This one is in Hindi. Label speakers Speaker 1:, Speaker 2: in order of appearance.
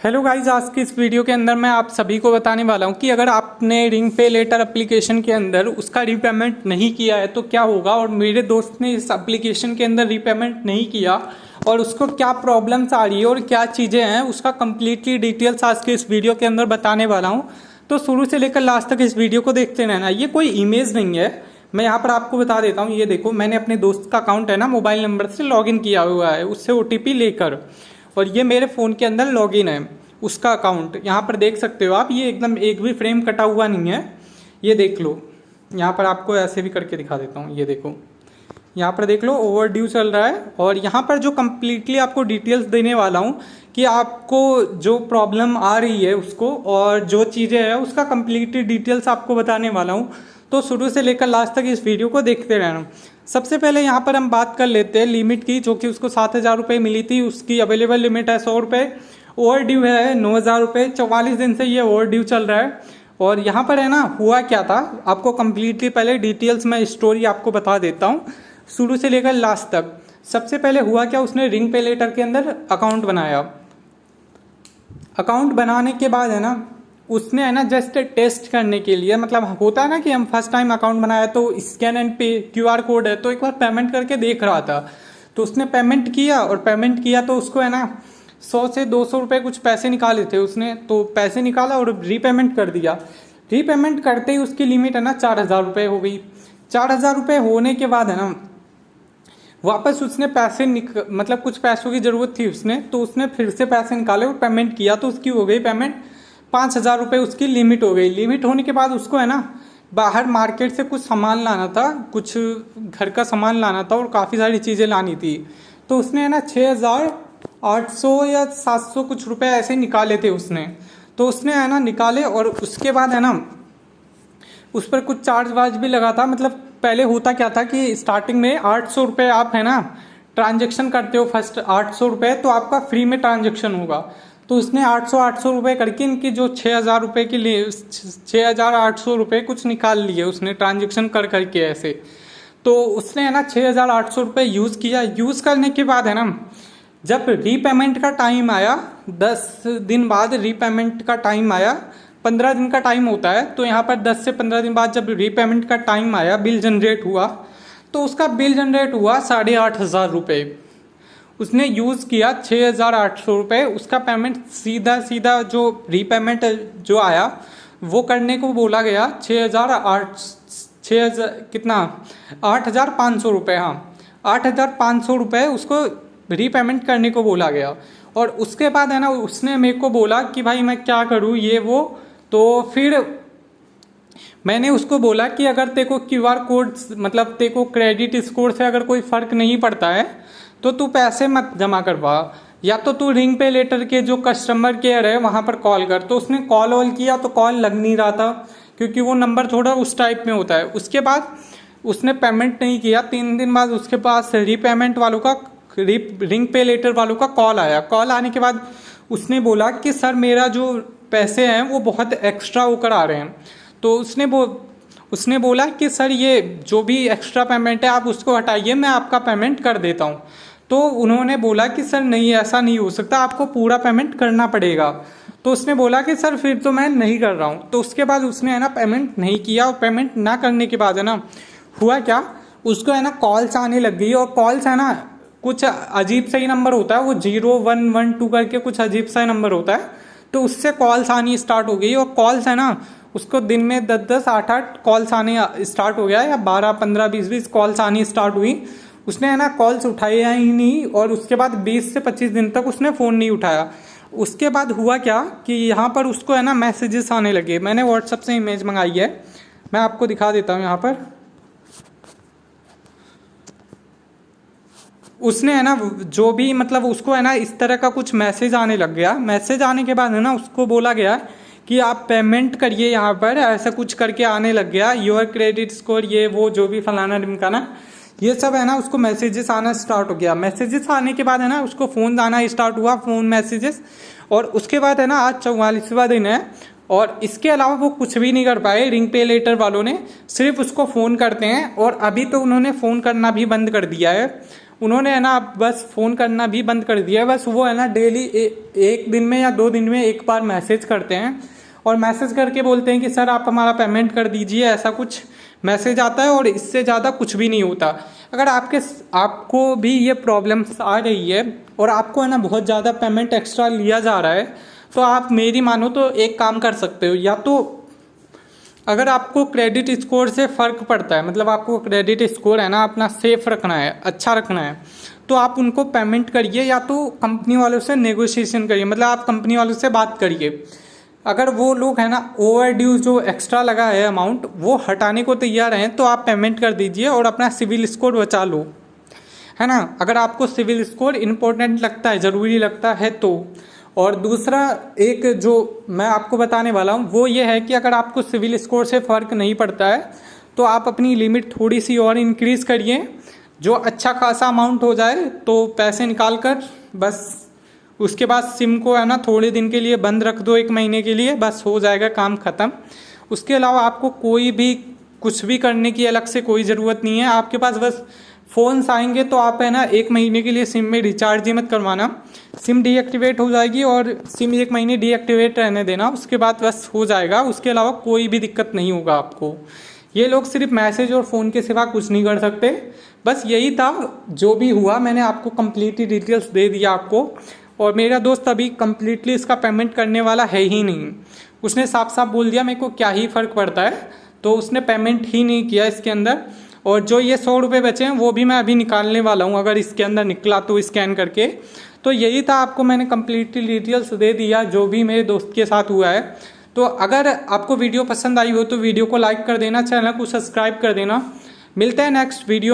Speaker 1: हेलो गाइज, आज की इस वीडियो के अंदर मैं आप सभी को बताने वाला हूं कि अगर आपने रिंग पे लेटर एप्लीकेशन के अंदर उसका रीपेमेंट नहीं किया है तो क्या होगा। और मेरे दोस्त ने इस एप्लीकेशन के अंदर रीपेमेंट नहीं किया और उसको क्या प्रॉब्लम्स आ रही है और क्या चीज़ें हैं उसका कम्प्लीटली डिटेल्स आज के इस वीडियो के अंदर बताने वाला हूँ। तो शुरू से लेकर लास्ट तक इस वीडियो को देखते रहना। ये कोई इमेज नहीं है, मैं यहाँ पर आपको बता देता हूँ। ये देखो, मैंने अपने दोस्त का अकाउंट है ना मोबाइल नंबर से लॉगिन किया हुआ है, उससे OTP लेकर, और ये मेरे फ़ोन के अंदर लॉगिन है उसका अकाउंट। यहाँ पर देख सकते हो आप, ये एकदम एक भी फ्रेम कटा हुआ नहीं है। ये देख लो, यहाँ पर आपको ऐसे भी करके दिखा देता हूँ। ये देखो, यहाँ पर देख लो, ओवर ड्यू चल रहा है। और यहाँ पर जो कम्प्लीटली आपको डिटेल्स देने वाला हूँ कि आपको जो प्रॉब्लम आ रही है उसको और जो चीज़ें हैं उसका कम्प्लीटली डिटेल्स आपको बताने वाला हूँ। तो शुरू से लेकर लास्ट तक इस वीडियो को देखते रहना। सबसे पहले यहाँ पर हम बात कर लेते हैं लिमिट की, जो कि उसको 7,000 रुपये मिली थी। उसकी अवेलेबल लिमिट है 100 रुपये, ओवर ड्यू है 9,000 रुपये। 44 दिन से ये ओवर ड्यू चल रहा है। और यहाँ पर है ना, हुआ क्या था आपको कम्प्लीटली पहले डिटेल्स में स्टोरी आपको बता देता हूँ शुरू से लेकर लास्ट तक। सबसे पहले हुआ क्या, उसने रिंग पे लेटर के अंदर अकाउंट बनाया। अकाउंट बनाने के बाद है ना, उसने है ना जस्ट टेस्ट करने के लिए, मतलब होता है ना कि हम फर्स्ट टाइम अकाउंट बनाया तो स्कैन एंड पे QR कोड है, तो एक बार पेमेंट करके देख रहा था। तो उसने पेमेंट किया, और पेमेंट किया तो उसको है ना 100 से 200 रुपये कुछ पैसे निकाले थे उसने। तो पैसे निकाला और रीपेमेंट कर दिया। रीपेमेंट करते ही उसकी लिमिट है ना 4,000 रुपये हो गई। 4,000 रुपये होने के बाद है ना, वापस उसने पैसे मतलब कुछ पैसों की ज़रूरत थी उसने, तो उसने फिर से पैसे निकाले और पेमेंट किया। तो उसकी हो गई पेमेंट 5,000 रुपये, उसकी लिमिट हो गई। लिमिट होने के बाद उसको है ना बाहर मार्केट से कुछ सामान लाना था, कुछ घर का सामान लाना था और काफ़ी सारी चीज़ें लानी थी। तो उसने है ना 6,800 या 700 कुछ रुपए ऐसे निकाले थे उसने। तो उसने है ना निकाले, और उसके बाद है ना उस पर कुछ चार्ज वार्ज भी लगा था। मतलब पहले होता क्या था कि स्टार्टिंग में 800 रुपये आप है ना ट्रांजेक्शन करते हो, फर्स्ट 800 रुपये तो आपका फ्री में ट्रांजेक्शन होगा। तो उसने 800 रुपये करके इनकी जो 6,000 रुपये के लिए 6,800 रुपये कुछ निकाल लिए उसने ट्रांजेक्शन कर करके ऐसे। तो उसने है ना 6,800 रुपये यूज़ किया। यूज़ करने के बाद है ना, जब रीपेमेंट का टाइम आया, 10 दिन बाद रीपेमेंट का टाइम आया, 15 दिन का टाइम होता है। तो यहाँ पर 10 से 15 दिन बाद जब रीपेमेंट का टाइम आया, बिल जनरेट हुआ, तो उसका बिल जनरेट हुआ 8,500 रुपये। उसने यूज़ किया 6,800 रुपये। उसका पेमेंट सीधा जो रीपेमेंट जो आया वो करने को बोला गया 8,500 रुपये। हाँ, 8,500 रुपये उसको रीपेमेंट करने को बोला गया। और उसके बाद है ना उसने मेरे को बोला कि भाई मैं क्या करूँ ये वो। तो फिर मैंने उसको बोला कि अगर तेको QR कोड, मतलब तेको क्रेडिट स्कोर से अगर कोई फ़र्क नहीं पड़ता है तो तू पैसे मत जमा करवा, या तो तू रिंग पे लेटर के जो कस्टमर केयर है वहाँ पर कॉल कर। तो उसने कॉल वॉल किया तो कॉल लग नहीं रहा था, क्योंकि वो नंबर थोड़ा उस टाइप में होता है। उसके बाद उसने पेमेंट नहीं किया। 3 दिन बाद उसके पास रीपेमेंट वालों का, रिंग पे लेटर वालों का कॉल आया। कॉल आने के बाद उसने बोला कि सर मेरा जो पैसे हैं वो बहुत एक्स्ट्रा होकर आ रहे हैं। तो उसने बोला कि सर ये जो भी एक्स्ट्रा पेमेंट है आप उसको हटाइए, मैं आपका पेमेंट कर देता हूँ। तो उन्होंने बोला कि सर नहीं, ऐसा नहीं हो सकता, आपको पूरा पेमेंट करना पड़ेगा। तो उसने बोला कि सर फिर तो मैं नहीं कर रहा हूँ। तो उसके बाद उसने है ना पेमेंट नहीं किया, और पेमेंट ना करने के बाद है ना हुआ क्या, उसको है ना कॉल्स आने लग गई। और कॉल्स है ना कुछ अजीब सा ही नंबर होता है, वो 0112 करके कुछ अजीब सा नंबर होता है। तो उससे कॉल्स आनी स्टार्ट हो गई। और कॉल्स है ना उसको दिन में 10-10, 8-8 कॉल्स आने स्टार्ट हो गया, या 12, 15, 20 कॉल्स आनी स्टार्ट हुई। उसने है ना कॉल्स उठाया ही नहीं, और उसके बाद 20 से 25 दिन तक उसने फ़ोन नहीं उठाया। उसके बाद हुआ क्या कि यहाँ पर उसको है ना मैसेजेस आने लगे। मैंने व्हाट्सएप से इमेज मंगाई है, मैं आपको दिखा देता हूँ। यहाँ पर उसने है ना जो भी, मतलब उसको है ना इस तरह का कुछ मैसेज आने लग गया। मैसेज आने के बाद है ना उसको बोला गया कि आप पेमेंट करिए, यहाँ पर ऐसा कुछ करके आने लग गया, योर क्रेडिट स्कोर, ये वो जो भी फलाना ढिमकाना, ये सब है ना उसको मैसेजेस आना स्टार्ट हो गया। मैसेजेस आने के बाद है ना उसको फ़ोन आना स्टार्ट हुआ, फ़ोन मैसेजेस। और उसके बाद है ना आज 44वां दिन है, और इसके अलावा वो कुछ भी नहीं कर पाए। रिंग पे लेटर वालों ने सिर्फ उसको फ़ोन करते हैं, और अभी तो उन्होंने फ़ोन करना भी बंद कर दिया है। उन्होंने है ना बस फ़ोन करना भी बंद कर दिया है। बस वो है ना डेली एक दिन में या 2 दिन में एक बार मैसेज करते हैं और मैसेज करके बोलते हैं कि सर आप हमारा पेमेंट कर दीजिए, ऐसा कुछ मैसेज आता है और इससे ज़्यादा कुछ भी नहीं होता। अगर आपको भी ये प्रॉब्लम्स आ रही है और आपको है ना बहुत ज़्यादा पेमेंट एक्स्ट्रा लिया जा रहा है, तो आप मेरी मानो तो एक काम कर सकते हो। या तो अगर आपको क्रेडिट स्कोर से फ़र्क पड़ता है, मतलब आपको क्रेडिट स्कोर है ना अपना सेफ रखना है, अच्छा रखना है, तो आप उनको पेमेंट करिए या तो कंपनी वालों से नेगोशिएशन करिए, मतलब आप कंपनी वालों से बात करिए। अगर वो लोग है ना ओवर ड्यू जो एक्स्ट्रा लगा है अमाउंट वो हटाने को तैयार हैं तो आप पेमेंट कर दीजिए और अपना सिविल स्कोर बचा लो, है ना। अगर आपको सिविल स्कोर इम्पोर्टेंट लगता है, ज़रूरी लगता है तो। और दूसरा एक जो मैं आपको बताने वाला हूँ वो ये है कि अगर आपको सिविल स्कोर से फ़र्क नहीं पड़ता है तो आप अपनी लिमिट थोड़ी सी और इंक्रीज़ करिए, जो अच्छा खासा अमाउंट हो जाए तो पैसे निकाल कर बस उसके बाद सिम को है ना थोड़े दिन के लिए बंद रख दो, 1 महीने के लिए, बस हो जाएगा काम ख़त्म। उसके अलावा आपको कोई भी कुछ भी करने की अलग से कोई ज़रूरत नहीं है। आपके पास बस फ़ोन्स आएंगे तो आप है ना 1 महीने के लिए सिम में रिचार्ज ही मत करवाना, सिम डीएक्टिवेट हो जाएगी और सिम 1 महीने डीएक्टिवेट रहने देना, उसके बाद बस हो जाएगा। उसके अलावा कोई भी दिक्कत नहीं होगा आपको। ये लोग सिर्फ मैसेज और फ़ोन के सिवा कुछ नहीं कर सकते। बस यही था, जो भी हुआ मैंने आपको कम्प्लीटली डिटेल्स दे दिया आपको। और मेरा दोस्त अभी कम्प्लीटली इसका पेमेंट करने वाला है ही नहीं, उसने साफ साफ बोल दिया मेरे को क्या ही फ़र्क पड़ता है, तो उसने पेमेंट ही नहीं किया इसके अंदर। और जो ये 100 रुपये बचे हैं वो भी मैं अभी निकालने वाला हूँ, अगर इसके अंदर निकला तो स्कैन करके। तो यही था, आपको मैंने कम्प्लीटली डिटेल्स दे दिया जो भी मेरे दोस्त के साथ हुआ है। तो अगर आपको वीडियो पसंद आई हो तो वीडियो को लाइक कर देना, चैनल को सब्सक्राइब कर देना। मिलते हैं नेक्स्ट वीडियो।